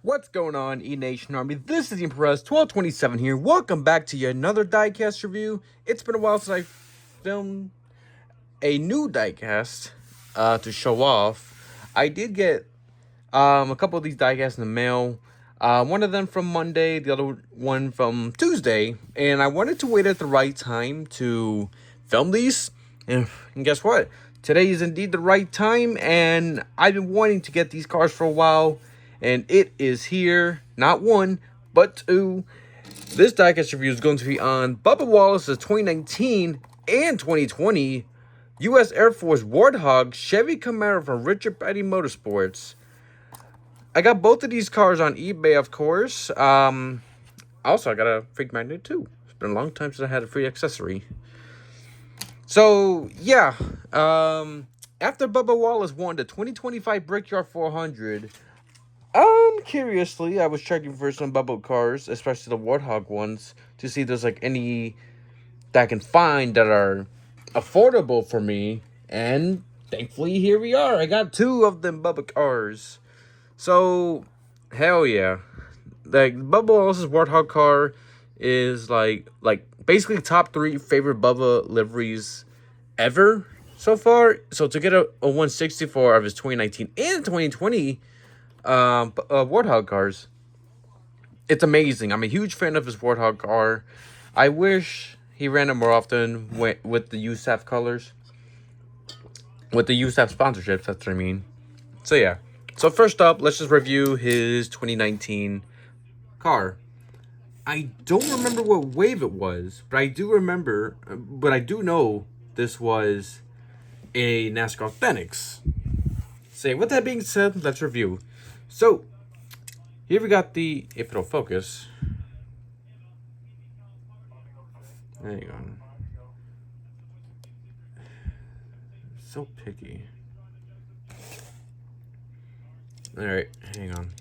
What's going on, E-Nation Army? This is Impress 1227 here. Welcome back to yet another Diecast review. It's been a while since I filmed a new Diecast to show off. I did get a couple of these Diecasts in the mail. One of them from Monday, the other one from Tuesday. And I wanted to wait at the right time to film these. And guess what? Today is indeed the right time, and I've been wanting to get these cars for a while. And it is here, not one, but two. This diecast review is going to be on Bubba Wallace's 2019 and 2020 U.S. Air Force Warthog Chevy Camaro from Richard Petty Motorsports. I got both of these cars on eBay, of course. Also, I got a freak magnet too. It's been a long time since I had a free accessory. So, yeah. After Bubba Wallace won the 2025 Brickyard 400... curiously, I was checking for some Bubba cars, especially the Warthog ones, to see if there's like any that I can find that are affordable for me. And thankfully, here we are. I got two of them Bubba cars. So, hell yeah. Like, Bubba Wallace's Warthog car is like basically top 3 favorite Bubba liveries ever so far. So, to get a 164 of his 2019 and 2020 Warthog cars, it's amazing. I'm a huge fan of his Warthog car. I wish he ran it more often with the USAF colors, with the USAF sponsorships. That's what I mean. So yeah. So first up, let's just review his 2019 car. I don't remember what wave it was, but I do know this was a NASCAR Authentics. So with that being said, let's review. So, here we got the, if it'll focus. There you go. So picky. Alright, hang on.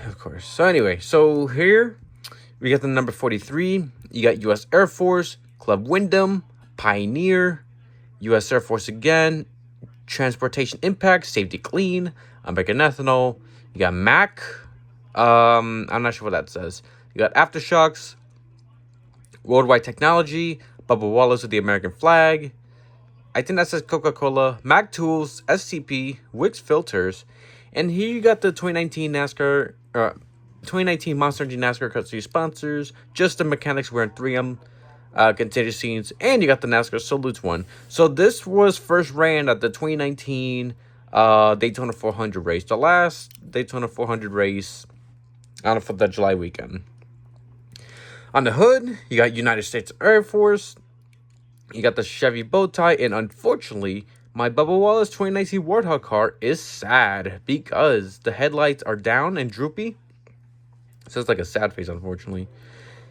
Of course. So anyway, so here we got the number 43. You got U.S. Air Force, Club Wyndham, Pioneer, U.S. Air Force again, Transportation Impact, Safety Clean, American Ethanol. You got Mac. I'm not sure what that says. You got Aftershocks, Worldwide Technology, Bubba Wallace with the American flag. I think that says Coca-Cola, Mac Tools, SCP, Wix Filters. And here you got the 2019 Monster Energy NASCAR custody sponsors, Just the Mechanics wearing 3M. Contagious scenes, and you got the NASCAR Salutes one. So this was first ran at the 2019 Daytona 400 race, the last Daytona 400 race on the 4th of July weekend. On the hood, you got United States Air Force, you got the Chevy bow tie, and unfortunately, my Bubba Wallace 2019 Warthog car is sad because the headlights are down and droopy. So it's like a sad face, unfortunately.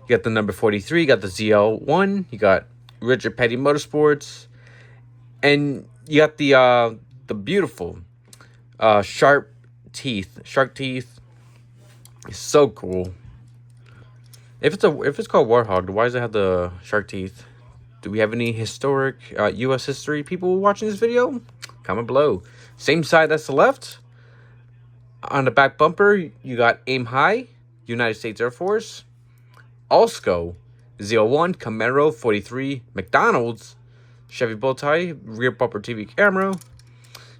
You got the number 43, you got the ZL1, you got Richard Petty Motorsports, and you got the beautiful shark teeth. It's so cool. If it's called Warthog, why does it have the shark teeth? Do we have any historic U.S. history people watching this video? Comment below. Same side as the left. On the back bumper, you got Aim High, United States Air Force. Alsco, ZL1, Camaro, 43, McDonald's, Chevy Bowtie, rear bumper TV camera.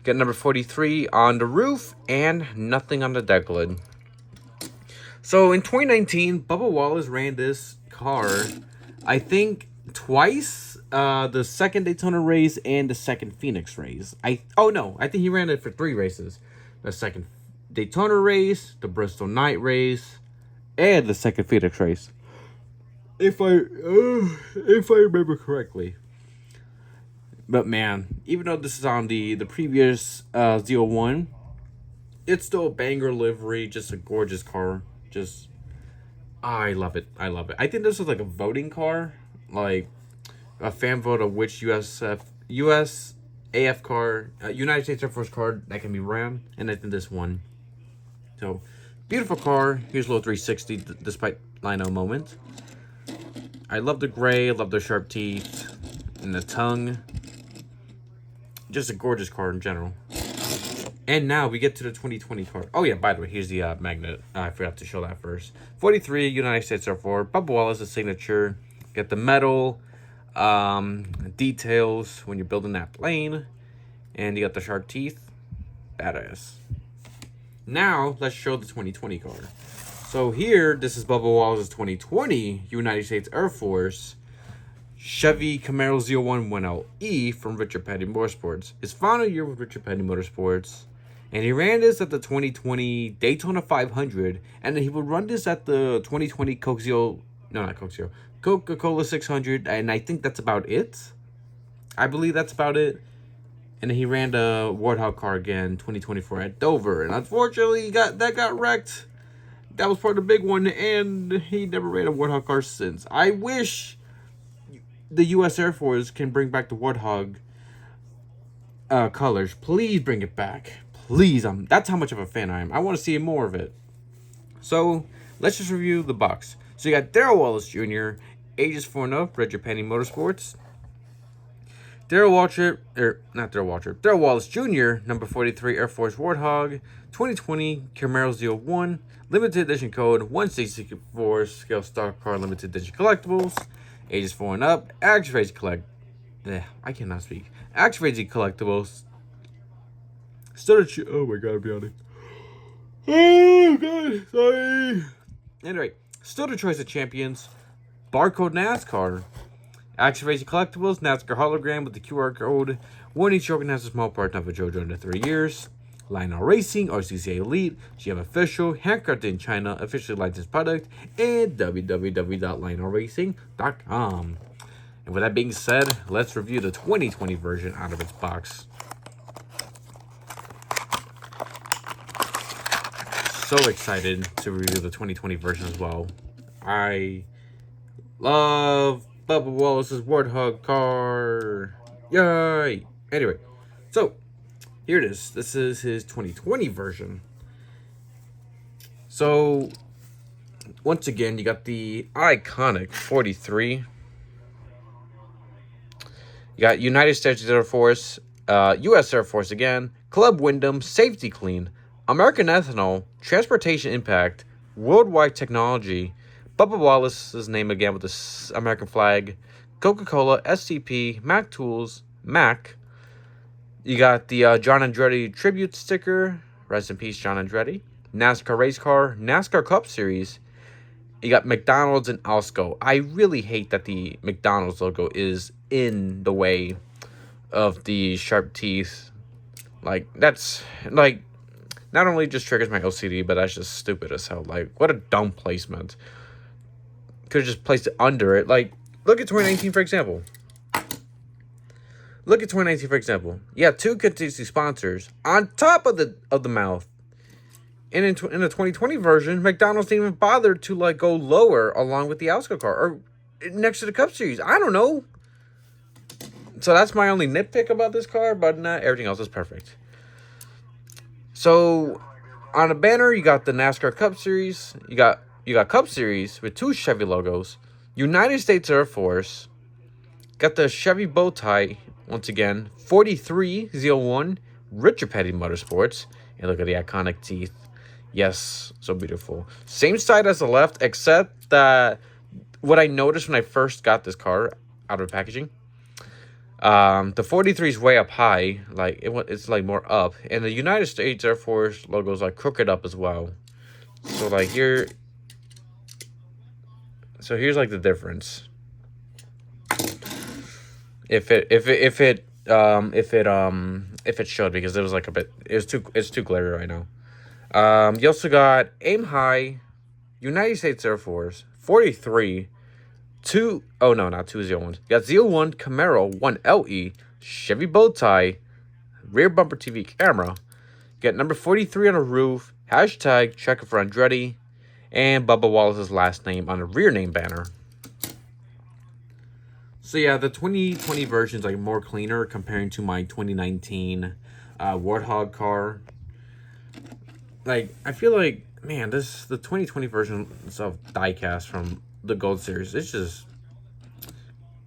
Get number 43 on the roof, and nothing on the deck lid. So in 2019, Bubba Wallace ran this car, I think, twice. The second Daytona race and the second Phoenix race. I think he ran it for 3 races. The second Daytona race, the Bristol Night race, and the second Phoenix race. If I remember correctly. But man, even though this is on the previous ZL1, it's still a banger livery, just a gorgeous car. I love it. I think this was like a voting car, like a fan vote of which US AF car, United States Air Force car that can be ran, and I think this one. So, beautiful car. Here's a little 360 despite Lino moment. I love the gray, I love the sharp teeth, and the tongue. Just a gorgeous car in general. And now we get to the 2020 car. Oh, yeah, by the way, here's the magnet. I forgot to show that first. 43, United States Air Force. Bubba Wallace, the signature. Get the metal details when you're building that plane. And you got the sharp teeth. Badass. Now, let's show the 2020 car. So here, this is Bubba Wallace's 2020 United States Air Force Chevy Camaro 01 from Richard Petty Motorsports. His final year with Richard Petty Motorsports. And he ran this at the 2020 Daytona 500. And then he would run this at the 2020 Coca-Cola 600. And I think that's about it. I believe that's about it. And then he ran the Warthog car again, 2024 at Dover. And unfortunately, that got wrecked. That was part of the big one. And he never ran a Warthog car since. I wish the U.S. Air Force can bring back the Warthog colors. Please bring it back. Please, that's how much of a fan I am. I want to see more of it. So, let's just review the box. So, you got Darrell Wallace Jr., ages 4 and up, Richard Petty Motorsports. Darrell Wallace Jr., number 43, Air Force Warthog, 2020 Camaro 01, limited edition code 164, scale stock car, limited edition collectibles, ages 4 and up, activated collectibles. Oh my god, I'll be honest. Oh god, sorry. Anyway, still the choice of champions. Barcode NASCAR. Activated collectibles, NASCAR hologram with the QR code. One each organized a small part of a JoJo under 3 years. Lionel Racing, RCCA Elite, GM Official, handcrafted in China, officially licensed product, and www.lionelracing.com. And with that being said, let's review the 2020 version out of its box. So excited to review the 2020 version as well. I love Bubba Wallace's Warthog car. Yay! Anyway, so here it is. This is his 2020 version. So, once again, you got the iconic 43. You got United States Air Force, U.S. Air Force again, Club Wyndham, Safety Clean, American Ethanol, Transportation Impact, Worldwide Technology, Bubba Wallace's name again with the American flag, Coca-Cola, SCP, Mac Tools, Mac. You got the John Andretti tribute sticker, rest in peace John Andretti, NASCAR race car, NASCAR Cup Series. You got McDonald's and Alsco. I really hate that the McDonald's logo is in the way of the sharp teeth. Like, that's, like, not only just triggers my OCD, but that's just stupid as hell. Like, what a dumb placement. Could have just placed it under it. Like, look at 2019, for example. Look at 2019, for example. Yeah, 2 contingency sponsors on top of the mouth. And in the 2020 version, McDonald's didn't even bother to, like, go lower along with the Alsco car. Or next to the Cup Series. I don't know. So that's my only nitpick about this car, but everything else is perfect. So, on the banner, you got the NASCAR Cup Series. You got Cup Series with 2 Chevy logos. United States Air Force. Got the Chevy bow tie, once again. 4301 Richard Petty Motorsports. And look at the iconic teeth. Yes, so beautiful. Same side as the left, except that what I noticed when I first got this car out of the packaging, the 43 is way up high, like it's like more up, and the United States Air Force logo is like crooked up as well. So like here, here's like the difference. If it showed, because it was like a bit, it's too glary right now. You also got Aim High, United States Air Force, 43, not 201. You got 01 Camaro 1LE, Chevy bow tie, rear bumper TV camera. You got number 43 on the roof, hashtag checker for Andretti, and Bubba Wallace's last name on the rear name banner. So yeah, the 2020 version is like more cleaner comparing to my 2019 Warthog car. Like, I feel like, man, the 2020 version of Diecast from the Gold Series, it's just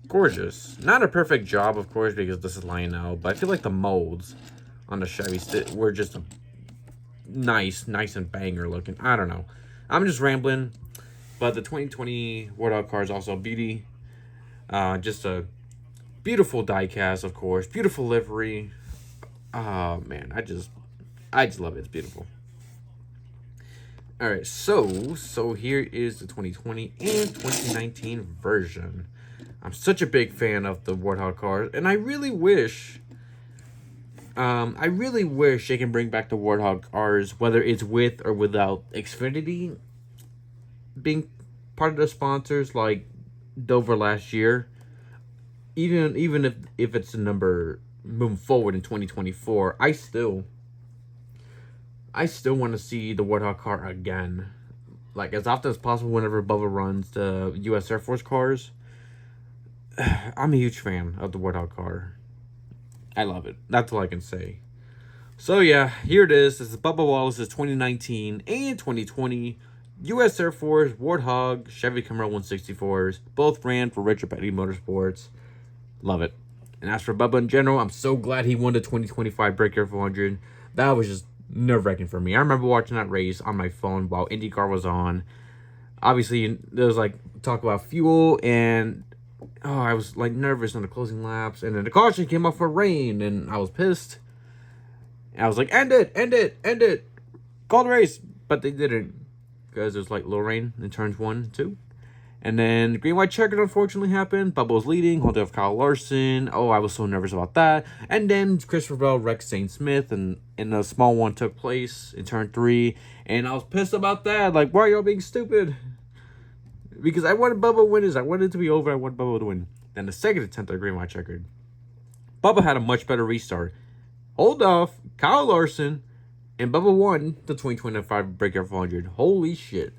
gorgeous. Not a perfect job, of course, because this is Lionel, but I feel like the molds on the Chevy were just nice and banger looking. I don't know. I'm just rambling. But the 2020 Warthog car is also a beauty. Just a beautiful diecast, of course. Beautiful livery. Oh, man. I just love it. It's beautiful. All right, so here is the 2020 and 2019 version. I'm such a big fan of the Warthog cars, and I really wish they can bring back the Warthog cars, whether it's with or without Xfinity being part of the sponsors, like Dover last year. Even if it's the number moving forward in 2024, I still want to see the Warthog car again, like as often as possible. Whenever Bubba runs the U.S. Air Force cars, I'm a huge fan of the Warthog car. I love it. That's all I can say. So yeah, here it is. This is Bubba Wallace's 2019 and 2020 U.S. Air Force Warthog Chevy Camaro 164s. Both ran for Richard Petty Motorsports. Love it. And as for Bubba in general, I'm so glad he won the 2025 Brickyard 400. That was just nerve-wracking for me. I remember watching that race on my phone while IndyCar was on. Obviously, there was like talk about fuel, and I was like nervous on the closing laps, and then the caution came off for rain, and I was pissed. And I was like, end it, call the race. But they didn't, because there's like low rain in turns 1 and 2. And then green white checkered unfortunately happened. Bubba was leading, holding off Kyle Larson. Oh, I was so nervous about that. And then Christopher Bell wrecked St. Smith, and a small one took place in turn 3. And I was pissed about that. Like, why are y'all being stupid? Because I wanted Bubba winners. I wanted it to be over. I wanted Bubba to win. Then the second attempt at green white checkered, Bubba had a much better restart. Hold off Kyle Larson, and Bubba won the 2025 Brickyard 400. Holy shit.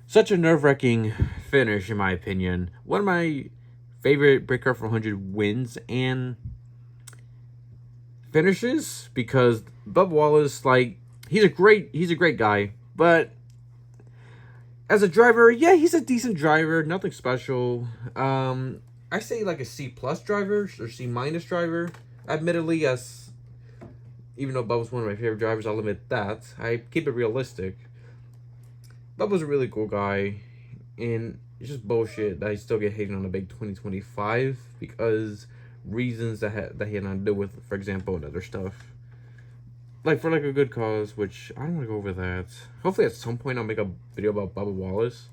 Such a nerve-wracking finish, in my opinion. One of my favorite Brickyard 400 wins and finishes, because Bubba Wallace, like, he's a great guy, but as a driver, yeah, he's a decent driver, nothing special. I say like a C+ driver or C- driver. Admittedly, yes, even though Bubba's one of my favorite drivers, I'll admit that. I keep it realistic. Bubba's a really cool guy, and it's just bullshit that I still get hated on the big 2025 because reasons that he had nothing to do with, for example, and other stuff. Like, for like a good cause, which I don't want to go over that. Hopefully at some point I'll make a video about Bubba Wallace.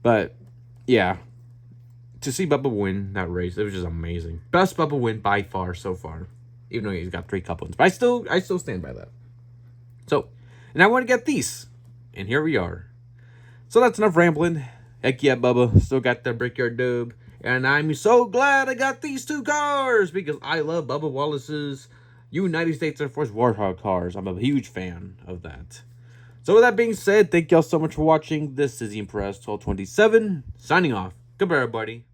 But, yeah. To see Bubba win that race, it was just amazing. Best Bubba win by far so far. Even though he's got 3 couplings. But I still stand by that. So, and I want to get these. And here we are. So that's enough rambling. Heck yeah, Bubba. Still got the Brickyard dub. And I'm so glad I got these 2 cars, because I love Bubba Wallace's United States Air Force Warthog cars. I'm a huge fan of that. So with that being said, thank y'all so much for watching. This is Impress 1227 signing off. Goodbye, everybody.